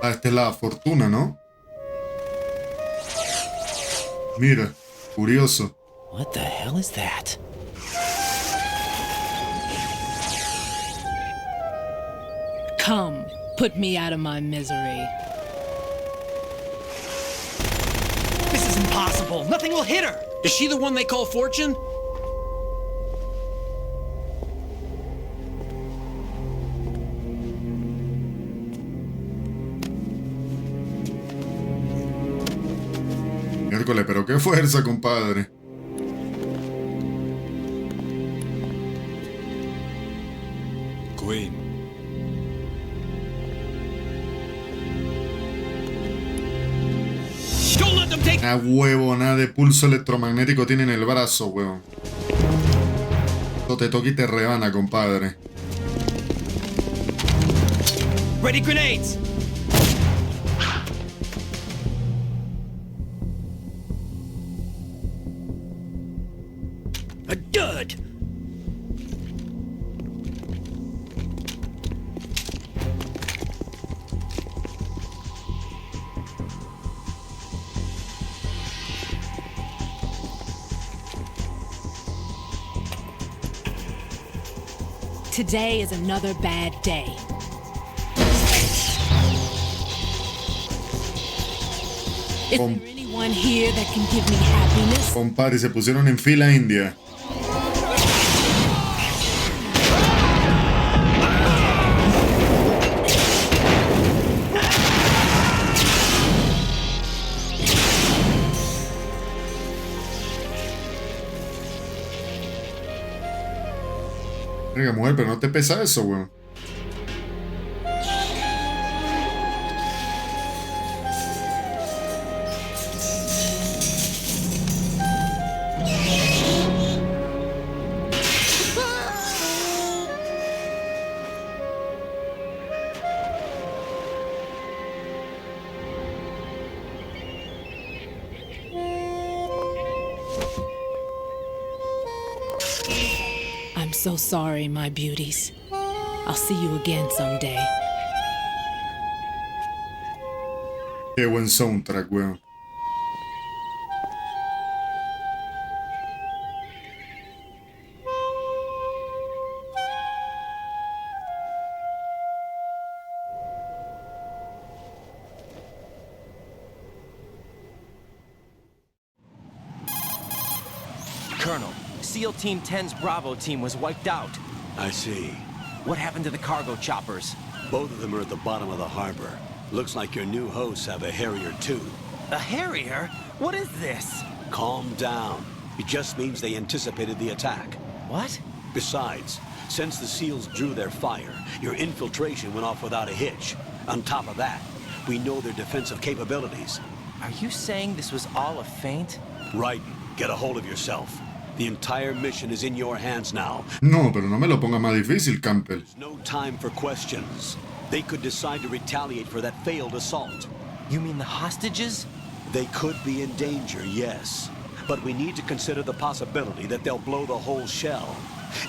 Ah, esta es la fortuna, ¿no? Mira, curioso. What the hell is that? Come, put me out of my misery. This is impossible. Nothing will hit her. Is she the one they call Fortune? Miércoles, pero qué fuerza, compadre. Queen. Una huevona de pulso electromagnético tiene en el brazo, huevón. Esto te toca y te rebana, compadre. Ready grenades. A dud. Today is another bad day. Is there anyone here that can give me happiness? Compadre, se pusieron en fila india. Venga, mujer, pero no te pesa eso, weón. I'm so sorry, my beauties. I'll see you again someday. Qué buen soundtrack, weón. Colonel, SEAL Team 10's Bravo team was wiped out. I see. What happened to the cargo choppers? Both of them are at the bottom of the harbor. Looks like your new hosts have a Harrier too. A Harrier? What is this? Calm down. It just means they anticipated the attack. What? Besides, since the SEALs drew their fire, your infiltration went off without a hitch. On top of that, we know their defensive capabilities. Are you saying this was all a feint? Raiden, get a hold of yourself. The entire mission is in your hands now. No, pero no me lo ponga más difícil, Campbell. There's no time for questions. They could decide to retaliate for that failed assault. You mean the hostages? They could be in danger, yes. But we need to consider the possibility that they'll blow the whole shell.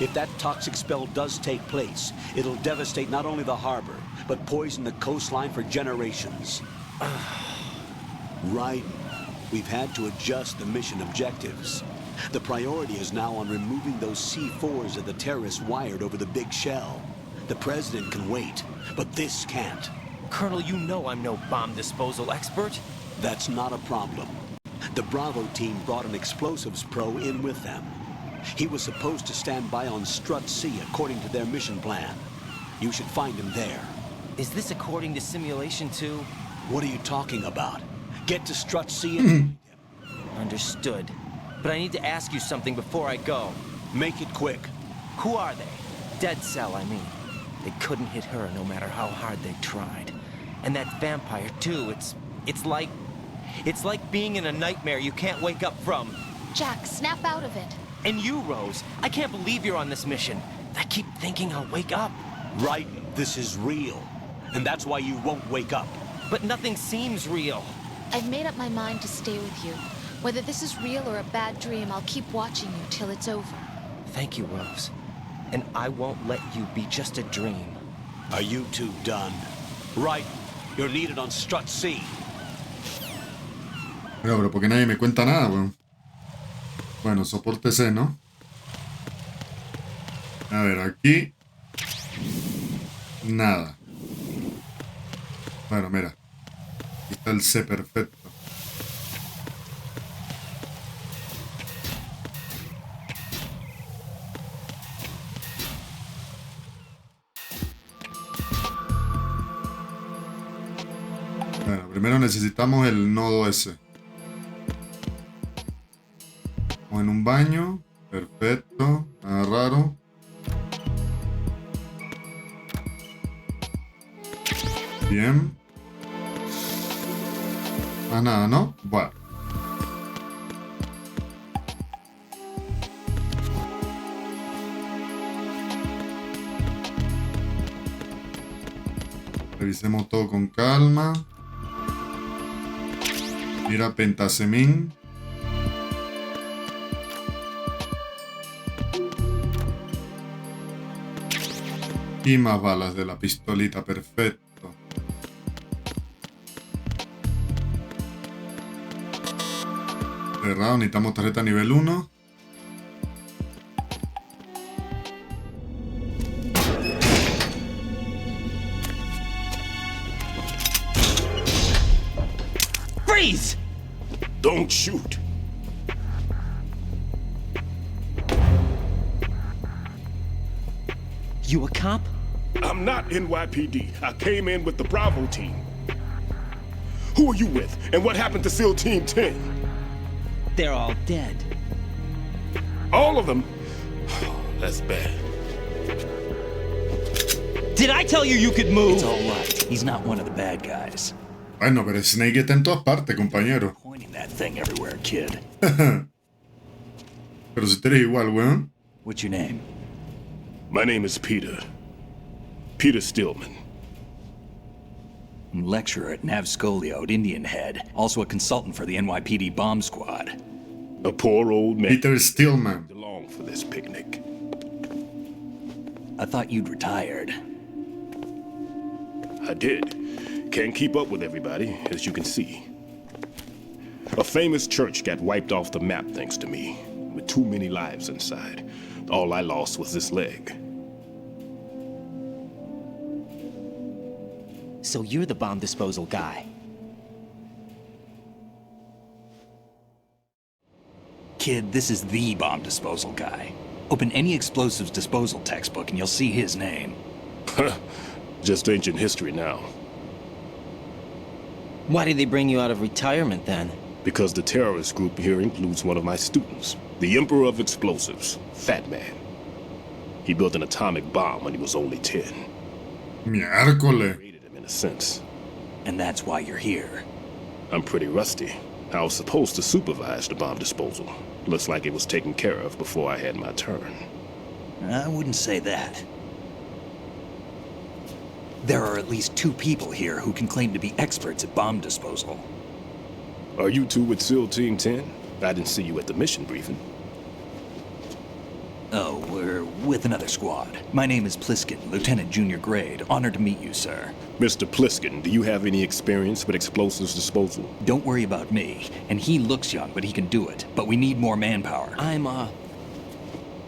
If that toxic spell does take place, it'll devastate not only the harbor, but poison the coastline for generations. Raiden, we've had to adjust the mission objectives. The priority is now on removing those C4s that the terrorists wired over the big shell. The President can wait, but this can't. Colonel, you know I'm no bomb disposal expert. That's not a problem. The Bravo team brought an explosives pro in with them. He was supposed to stand by on Strut C according to their mission plan. You should find him there. Is this according to Simulation 2? What are you talking about? Get to Strut C and find him. Understood. But I need to ask you something before I go. Make it quick. Who are they? Dead Cell, I mean. They couldn't hit her no matter how hard they tried. And that vampire, too, it's like being in a nightmare you can't wake up from. Jack, snap out of it. And you, Rose, I can't believe you're on this mission. I keep thinking I'll wake up. Raiden, this is real. And that's why you won't wake up. But nothing seems real. I've made up my mind to stay with you. Whether this is real or a bad dream, I'll keep watching you till it's over. Thank you, Rose. And I won't let you be just a dream. Are you two done? Raiden, you're needed on Strut C. Pero ¿por qué nadie me cuenta nada, weón? Bueno, soporte C, ¿no? A ver, aquí... Nada. Bueno, mira. Aquí está el C perfecto. Bueno, primero necesitamos el nodo S. En un baño, perfecto, nada raro. Bien. Más nada, ¿no? Bueno. Revisemos todo con calma. Mira, pentasemín. Y más balas de la pistolita, perfecto. Cerrado, necesitamos tarjeta nivel 1. Freeze! Don't shoot. You a cop? I'm not NYPD. I came in with the Bravo team. Who are you with? And what happened to SEAL Team 10? They're all dead. All of them? Oh, that's bad. Did I tell you you could move? It's all right. He's not one of the bad guys. Bueno, pero Snake está en todas partes, compañero. Pointing that thing everywhere, kid. Pero si tú eres igual, weón. What's your name? My name is Peter. Peter Stillman. Lecturer at Navscolio, Indian Head. Also a consultant for the NYPD bomb squad. A poor old man. Peter Stillman. Along for this picnic. I thought you'd retired. I did. Can't keep up with everybody, as you can see. A famous church got wiped off the map thanks to me, with too many lives inside. All I lost was this leg. So you're the bomb disposal guy. Kid, this is the bomb disposal guy. Open any explosives disposal textbook and you'll see his name. Just ancient history now. Why did they bring you out of retirement then? Because the terrorist group here includes one of my students, the Emperor of Explosives, Fat Man. He built an atomic bomb when he was only 10. Miércoles. Created him in a sense. And that's why you're here. I'm pretty rusty. I was supposed to supervise the bomb disposal. Looks like it was taken care of before I had my turn. I wouldn't say that. There are at least 2 people here who can claim to be experts at bomb disposal. Are you two with SEAL Team 10? I didn't see you at the mission briefing. Oh, we're With another squad. My name is Pliskin, Lieutenant Junior Grade. Honored to meet you, sir. Mr. Pliskin, do you have any experience with explosives disposal? Don't worry about me. And he looks young, but he can do it. But we need more manpower.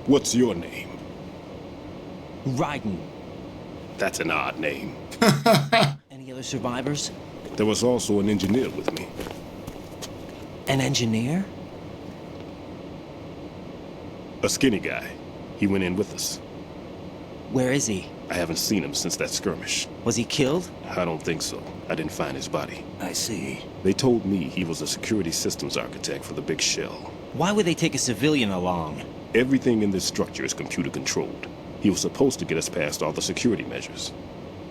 What's your name? Raiden. That's an odd name. Any other survivors? There was also an engineer with me. An engineer? A skinny guy. He went in with us. Where is he? I haven't seen him since that skirmish. Was he killed? I don't think so. I didn't find his body. I see. They told me he was a security systems architect for the big shell. Why would they take a civilian along? Everything in this structure is computer controlled. He was supposed to get us past all the security measures.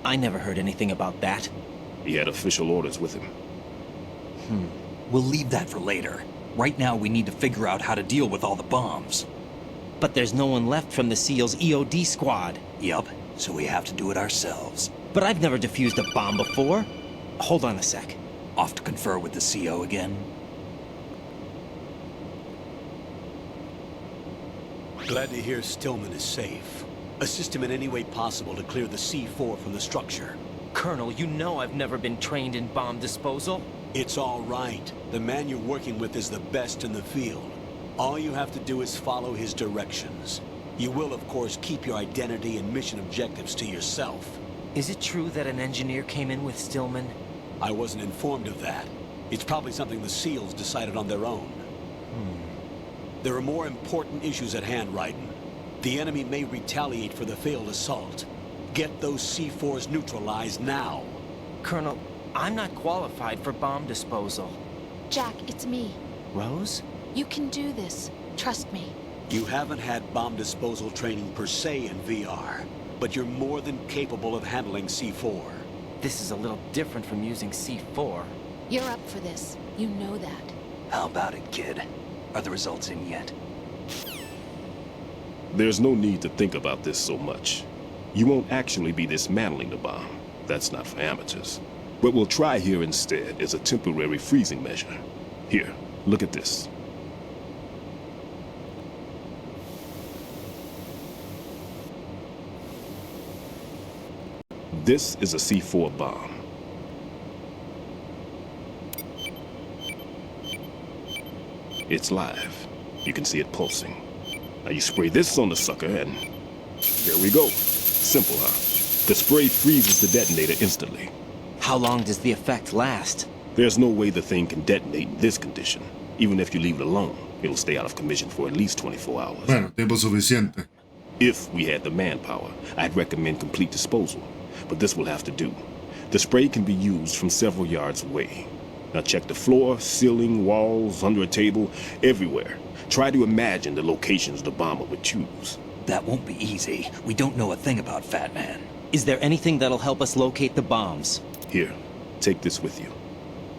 I never heard anything about that. He had official orders with him. We'll leave that for later. Right now, we need to figure out how to deal with all the bombs. But there's no one left from the SEAL's EOD squad. Yup, so we have to do it ourselves. But I've never defused a bomb before. Hold on a sec. Off to confer with the CO again? Glad to hear Stillman is safe. Assist him in any way possible to clear the C4 from the structure. Colonel, you know I've never been trained in bomb disposal. It's all right. The man you're working with is the best in the field. All you have to do is follow his directions. You will, of course, keep your identity and mission objectives to yourself. Is it true that an engineer came in with Stillman? I wasn't informed of that. It's probably something the SEALs decided on their own. There are more important issues at hand, Raiden. The enemy may retaliate for the failed assault. Get those C4s neutralized now. Colonel, I'm not qualified for bomb disposal. Jack, it's me. Rose? You can do this. Trust me. You haven't had bomb disposal training per se in VR, but you're more than capable of handling C4. This is a little different from using C4. You're up for this. You know that. How about it, kid? Are the results in yet? There's no need to think about this so much. You won't actually be dismantling the bomb. That's not for amateurs. What we'll try here instead is a temporary freezing measure. Here, look at this. This is a C4 bomb. It's live. You can see it pulsing. Now you spray this on the sucker and there we go. Simple, huh? The spray freezes the detonator instantly. How long does the effect last? There's no way the thing can detonate in this condition. Even if you leave it alone, it'll stay out of commission for at least 24 hours. Bueno, tiempo suficiente. If we had the manpower, I'd recommend complete disposal. But this will have to do. The spray can be used from several yards away. Now check the floor, ceiling, walls, under a table, everywhere. Try to imagine the locations the bomber would choose. That won't be easy. We don't know a thing about Fat Man. Is there anything that'll help us locate the bombs? Here, take this with you.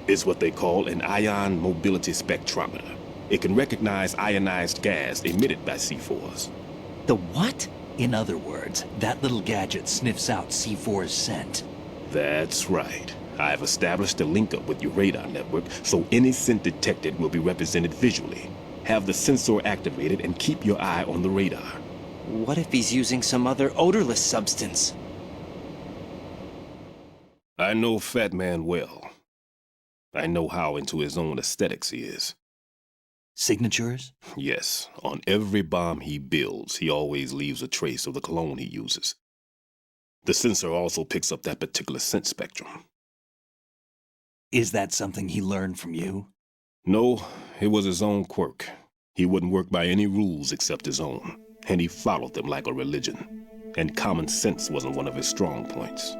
It's what they call an ion mobility spectrometer. It can recognize ionized gas emitted by C4s. The what? In other words, that little gadget sniffs out C4's scent. That's right. I've established a link-up with your radar network, so any scent detected will be represented visually. Have the sensor activated and keep your eye on the radar. What if he's using some other odorless substance? I know Fat Man well. I know how into his own aesthetics he is. Signatures? Yes. On every bomb he builds, he always leaves a trace of the cologne he uses. The sensor also picks up that particular scent spectrum. Is that something he learned from you? No, it was his own quirk. He wouldn't work by any rules except his own, and he followed them like a religion. And common sense wasn't one of his strong points.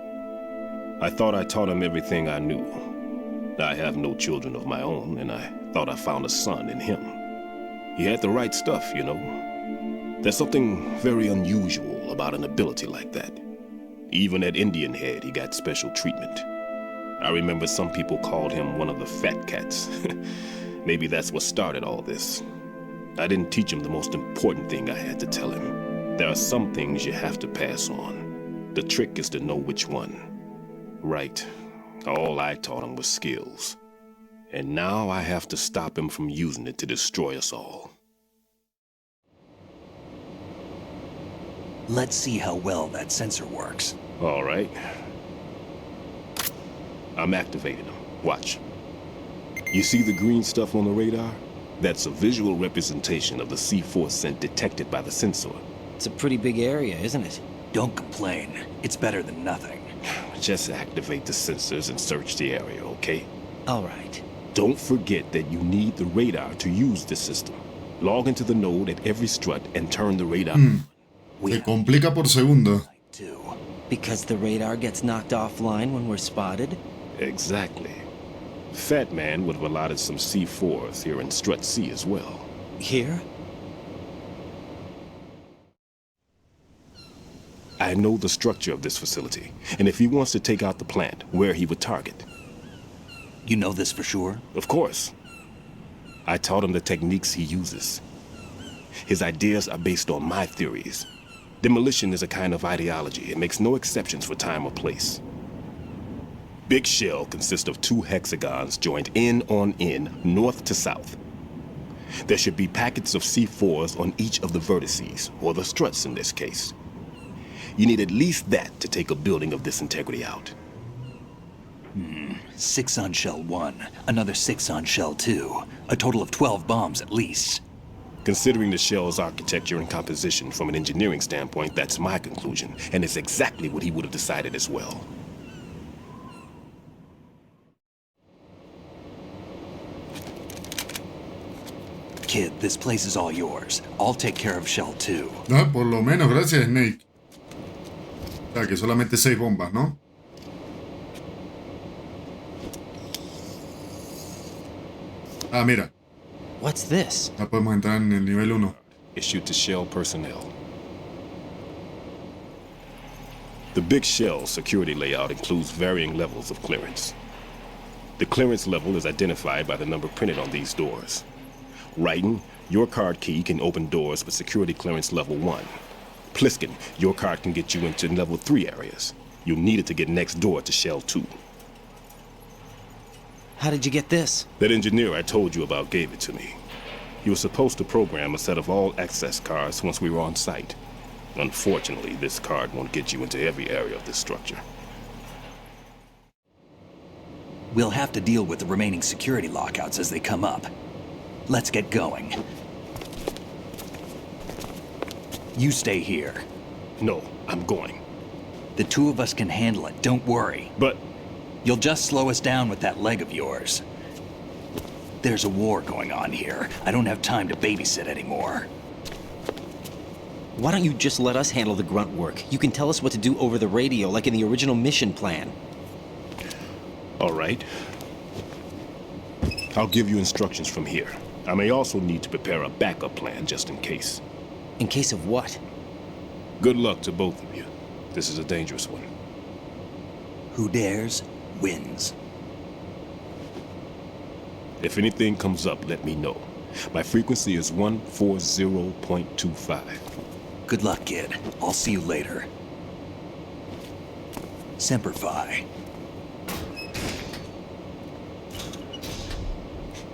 I thought I taught him everything I knew. I have no children of my own, and I thought I found a son in him. He had the right stuff, you know. There's something very unusual about an ability like that. Even at Indian Head, he got special treatment. I remember some people called him one of the fat cats. Maybe that's what started all this. I didn't teach him the most important thing I had to tell him. There are some things you have to pass on. The trick is to know which one. Right. All I taught him was skills. And now I have to stop him from using it to destroy us all. Let's see how well that sensor works. All right. I'm activating them. Watch. You see the green stuff on the radar? That's a visual representation of the C4 scent detected by the sensor. It's a pretty big area, isn't it? Don't complain. It's better than nothing. Just activate the sensors and search the area, okay? All right. Don't forget that you need the radar to use the system. Log into the node at every strut and turn the radar on. Se complica por segundo. Because the radar gets knocked offline when we're spotted? Exactly. Fat Man would have allotted some C4s here in Strut C as well. Here? I know the structure of this facility, and if he wants to take out the plant, where he would target. You know this for sure? Of course. I taught him the techniques he uses. His ideas are based on my theories. Demolition is a kind of ideology. It makes no exceptions for time or place. Big shell consists of 2 hexagons joined end on end, north to south. There should be packets of C4s on each of the vertices, or the struts in this case. You need at least that to take a building of this integrity out. 6 on shell 1, another 6 on shell 2. A total of 12 bombs at least. Considering the shell's architecture and composition from an engineering standpoint, that's my conclusion, and it's exactly what he would have decided as well. Kid, this place is all yours. I'll take care of shell 2. Ah, por lo menos, gracias, Snake. O sea, que solamente 6 bombas, ¿no? Ah, mira. What's this? Ya podemos entrar en el nivel 1. Issued to shell personnel. The big shell security layout includes varying levels of clearance. The clearance level is identified by the number printed on these doors. Raiden, your card key can open doors with security clearance level 1. Pliskin, your card can get you into level 3 areas. You'll need it to get next door to shell 2. How did you get this? That engineer I told you about gave it to me. He was supposed to program a set of all access cards once we were on site. Unfortunately, this card won't get you into every area of this structure. We'll have to deal with the remaining security lockouts as they come up. Let's get going. You stay here. No, I'm going. The 2 of us can handle it, don't worry. But... You'll just slow us down with that leg of yours. There's a war going on here. I don't have time to babysit anymore. Why don't you just let us handle the grunt work? You can tell us what to do over the radio, like in the original mission plan. All right. I'll give you instructions from here. I may also need to prepare a backup plan just in case. In case of what? Good luck to both of you. This is a dangerous one. Who dares, wins. If anything comes up, let me know. My frequency is 140.25. Good luck, kid. I'll see you later. Semper Fi.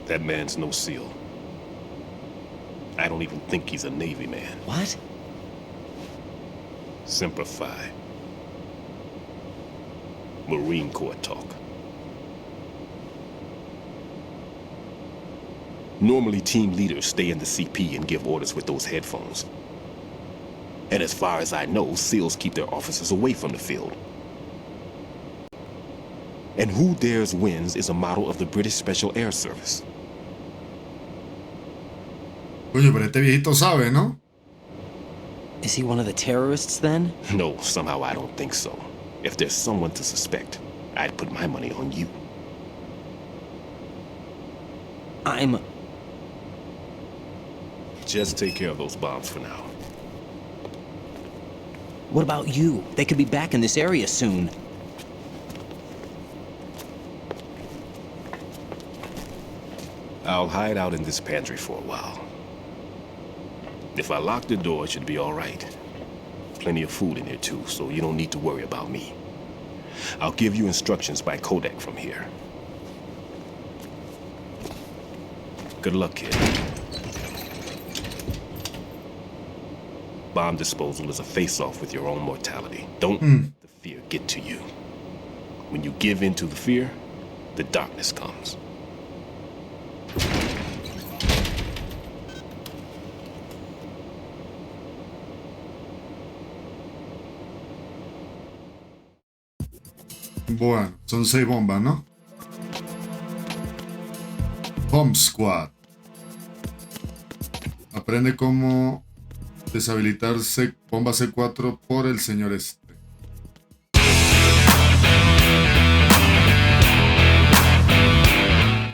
That man's no SEAL. I don't even think he's a Navy man. What? Semper Fi. Marine Corps talk. Normally, team leaders stay in the CP and give orders with those headphones. And as far as I know, SEALs keep their officers away from the field. And who dares wins is a motto of the British Special Air Service. Coño, pero este viejito sabe, ¿no? Is he one of the terrorists then? No, somehow I don't think so. If there's someone to suspect, I'd put my money on you. Just take care of those bombs for now. What about you? They could be back in this area soon. I'll hide out in this pantry for a while. If I lock the door, it should be all right. Plenty of food in here too, so you don't need to worry about me. I'll give you instructions by codec from here. Good luck, kid. Bomb disposal is a face-off with your own mortality. Don't let the fear get to you. When you give in to the fear, the darkness comes. Bueno, son 6 bombas, ¿no? Bomb Squad. Aprende cómo deshabilitarse bomba C4 por el señor